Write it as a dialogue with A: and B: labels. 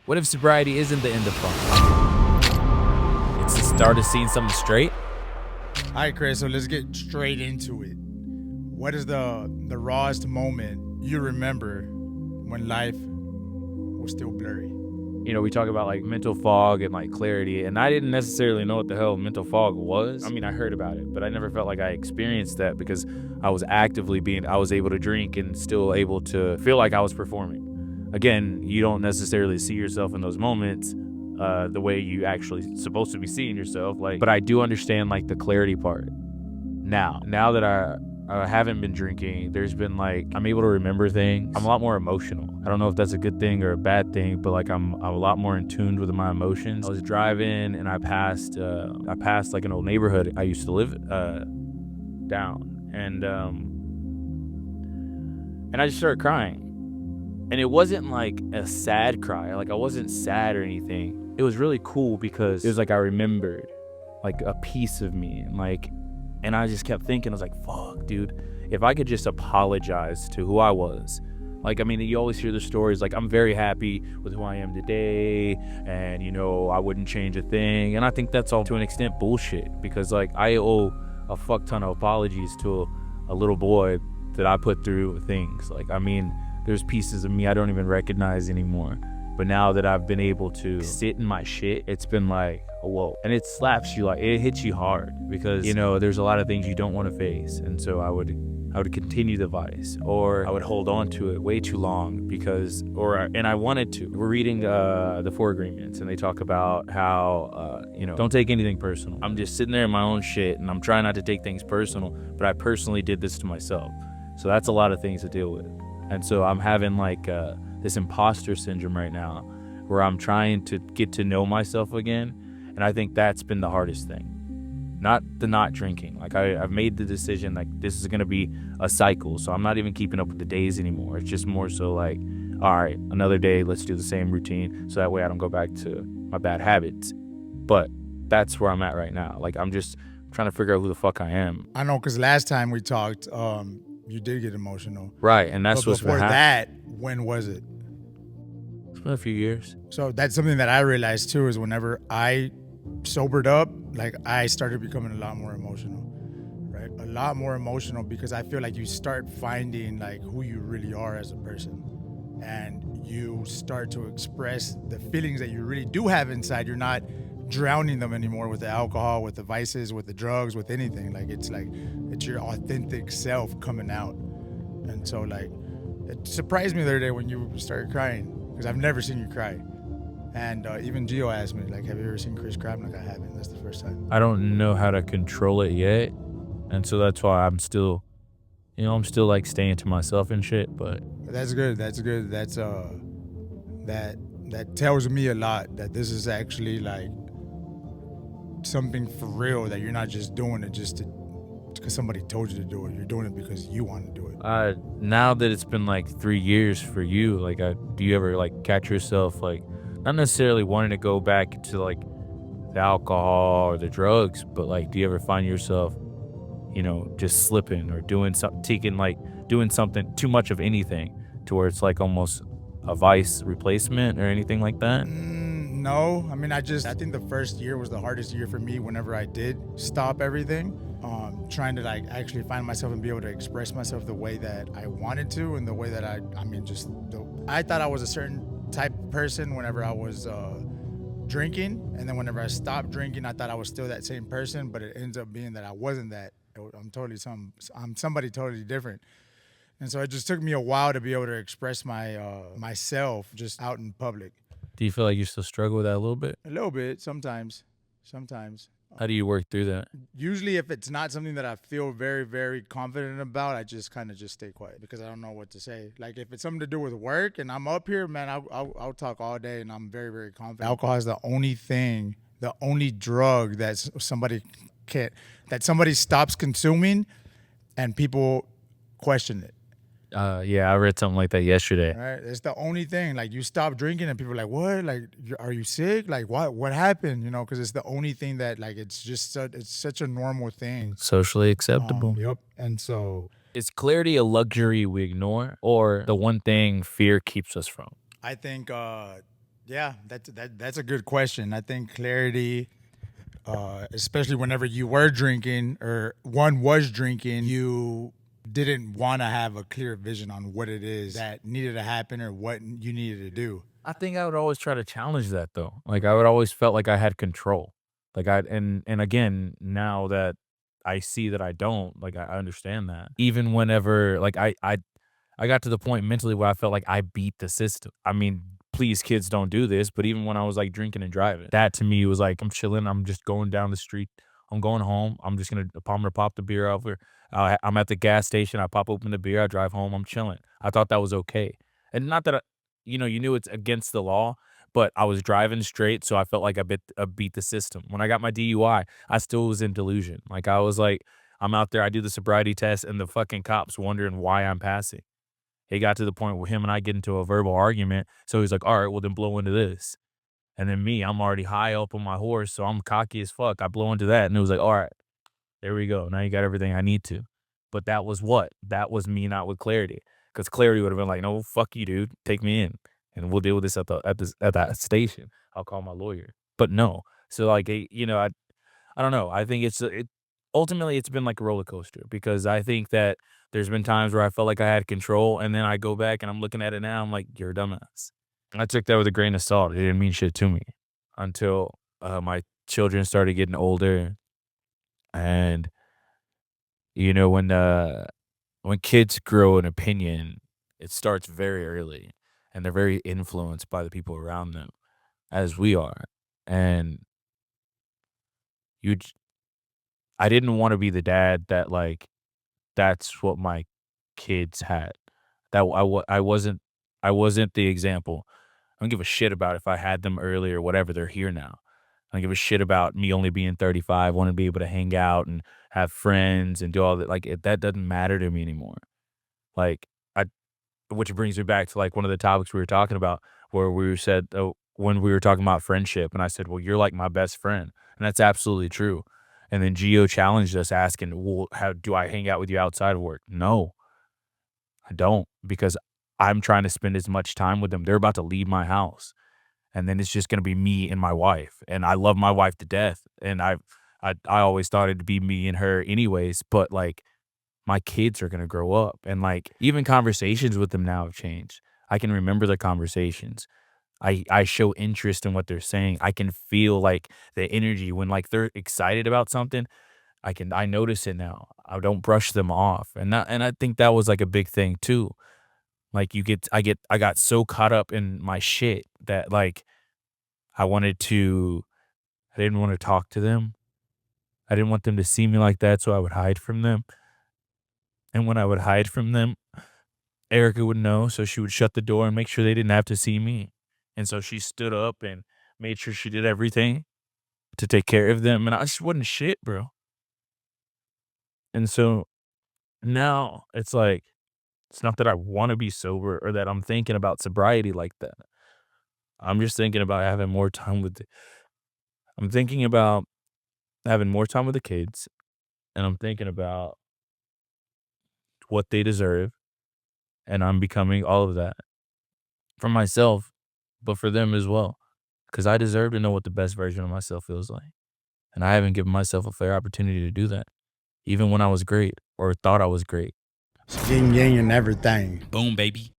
A: What if sobriety isn't the end of fun? It's the start of seeing something straight?
B: All right, Chris, so let's get straight into it. What is the rawest moment you remember when life was still blurry?
A: You know, we talk about like mental fog and like clarity, and I didn't necessarily know what the hell mental fog was. I mean, I heard about it, but I never felt like I experienced that because I was I was able to drink and still able to feel like I was performing. Again, you don't necessarily see yourself in those moments the way you actually supposed to be seeing yourself. But I do understand like the clarity part now that I haven't been drinking. There's been like, I'm able to remember things. I'm a lot more emotional. I don't know if that's a good thing or a bad thing, but like I'm a lot more in tune with my emotions. I was driving and I passed like an old neighborhood I used to live down, and I just started crying. And it wasn't like a sad cry. Like I wasn't sad or anything. It was really cool because it was like I remembered like a piece of me, and I just kept thinking, I was like, fuck, dude, if I could just apologize to who I was. Like, I mean, you always hear the stories, like, I'm very happy with who I am today, and, you know, I wouldn't change a thing. And I think that's all to an extent bullshit, because, like, I owe a fuck ton of apologies to a little boy that I put through things. Like, I mean, there's pieces of me I don't even recognize anymore. But now that I've been able to sit in my shit, it's been like, whoa. And it slaps you, like it hits you hard because, you know, there's a lot of things you don't want to face. And so I would continue the vice, or I would hold on to it way too long and I wanted to. We're reading the 4 Agreements, and they talk about how, you know, don't take anything personal. I'm just sitting there in my own shit, and I'm trying not to take things personal, but I personally did this to myself. So that's a lot of things to deal with. And so I'm having like this imposter syndrome right now where I'm trying to get to know myself again. And I think that's been the hardest thing. Not drinking. Like I've made the decision, like this is going to be a cycle. So I'm not even keeping up with the days anymore. It's just more so like, all right, another day, let's do the same routine. So that way I don't go back to my bad habits. But that's where I'm at right now. Like I'm just trying to figure out who the fuck I am.
B: I know, because last time we talked, you did get emotional.
A: Right, and that's what's been
B: before
A: happening.
B: that, when was it?
A: It's been a few years.
B: So that's something that I realized too, is whenever I sobered up, like I started becoming a lot more emotional, right? A lot more emotional, because I feel like you start finding like who you really are as a person, and you start to express the feelings that you really do have inside. You're not drowning them anymore with the alcohol, with the vices, with the drugs, with anything. Like it's your authentic self coming out. And so like it surprised me the other day when you started crying, because I've never seen you cry. And even Gio asked me, like, have you ever seen Chris cry? I'm like, I haven't. That's the first time.
A: I don't know how to control it yet, and so that's why I'm still like staying to myself and shit. But
B: that's good. That's that tells me a lot that this is actually like something for real, that you're not just doing it just because somebody told you to do it. You're doing it because you want to do it.
A: Now that it's been like 3 years for you, like, do you ever like catch yourself like not necessarily wanting to go back to like the alcohol or the drugs, but like, do you ever find yourself, you know, just slipping or doing something too much of anything to where it's like almost a vice replacement or anything like that?
B: No, I mean, I think the first year was the hardest year for me whenever I did stop everything. Trying to like actually find myself and be able to express myself the way that I wanted to, and the way that I thought I was a certain type of person whenever I was drinking, and then whenever I stopped drinking, I thought I was still that same person, but it ends up being that I wasn't that. I'm somebody totally different. And so it just took me a while to be able to express myself just out in public.
A: Do you feel like you still struggle with that a little bit?
B: A little bit, sometimes.
A: How do you work through that?
B: Usually if it's not something that I feel very, very confident about, I just kind of just stay quiet, because I don't know what to say. Like if it's something to do with work and I'm up here, man, I'll talk all day, and I'm very, very confident. Alcohol is the only drug that somebody stops consuming and people question it.
A: Yeah, I read something like that yesterday.
B: Right, it's the only thing. Like you stop drinking and people are like, "What? Like, are you sick? Like, what happened?" You know, because it's the only thing that like it's such a normal thing,
A: socially acceptable.
B: Yep. And so,
A: is clarity a luxury we ignore, or the one thing fear keeps us from?
B: I think Yeah, that's a good question. I think clarity, especially whenever you were drinking or one was drinking, you didn't want to have a clear vision on what it is that needed to happen or what you needed to do.
A: I think I would always try to challenge that though. Like I would always felt like I had control. Like I and again, now that I see that I don't, like I understand that. Even whenever like I got to the point mentally where I felt like I beat the system. I mean, please kids don't do this, but even when I was like drinking and driving, that to me was like I'm chilling, I'm just going down the street. I'm going home. I'm gonna pop the beer over. I'm at the gas station. I pop open the beer. I drive home. I'm chilling. I thought that was okay, and not that you knew it's against the law, but I was driving straight, so I felt like I beat the system. When I got my DUI, I still was in delusion. Like I was like, I'm out there, I do the sobriety test, and the fucking cops wondering why I'm passing. It got to the point where him and I get into a verbal argument. So he's like, all right, well then blow into this. And then me, I'm already high up on my horse, so I'm cocky as fuck. I blow into that, and it was like, all right, there we go. Now you got everything I need to. But that was what? That was me not with clarity. Because clarity would have been like, no, fuck you, dude. Take me in. And we'll deal with this at that station. I'll call my lawyer. But no. So like I don't know. I think ultimately it's been like a roller coaster because I think that there's been times where I felt like I had control and then I go back and I'm looking at it now, I'm like, you're a dumbass. I took that with a grain of salt. It didn't mean shit to me until my children started getting older and when kids grow an opinion, it starts very early, and they're very influenced by the people around them, as we are. And you, j- I didn't want to be the dad that like that's what my kids had. I wasn't the example. I don't give a shit about if I had them early or whatever. They're here now. I don't give a shit about me only being 35, want to be able to hang out and have friends and do all that. That doesn't matter to me anymore. Like I Which brings me back to, like, one of the topics we were talking about where we said, when we were talking about friendship, and I said, "Well, you're like my best friend," and that's absolutely true. And then Gio challenged us asking, "Well, how do I hang out with you outside of work?" No, I don't, because I'm trying to spend as much time with them. They're about to leave my house, and then it's just gonna be me and my wife, and I love my wife to death, and I always thought it'd be me and her anyways, but, like, my kids are gonna grow up, and, like, even conversations with them now have changed. I can remember the conversations. I show interest in what they're saying. I can feel, like, the energy when, like, they're excited about something, I notice it now. I don't brush them off, and I think that was, like, a big thing too. Like, I got so caught up in my shit that, like, I wanted to I didn't wanna talk to them. I didn't want them to see me like that, so I would hide from them, and when I would hide from them, Erica would know, so she would shut the door and make sure they didn't have to see me. And so she stood up and made sure she did everything to take care of them, and I just wasn't shit, bro. And so now it's like, it's not that I wanna be sober or that I'm thinking about sobriety like that. I'm just thinking about having more time with the I'm thinking about having more time with the kids, and I'm thinking about what they deserve, and I'm becoming all of that for myself, but for them as well, because I deserve to know what the best version of myself feels like. And I haven't given myself a fair opportunity to do that, even when I was great or thought I was great.
B: It's yin yang and everything.
A: Boom, baby.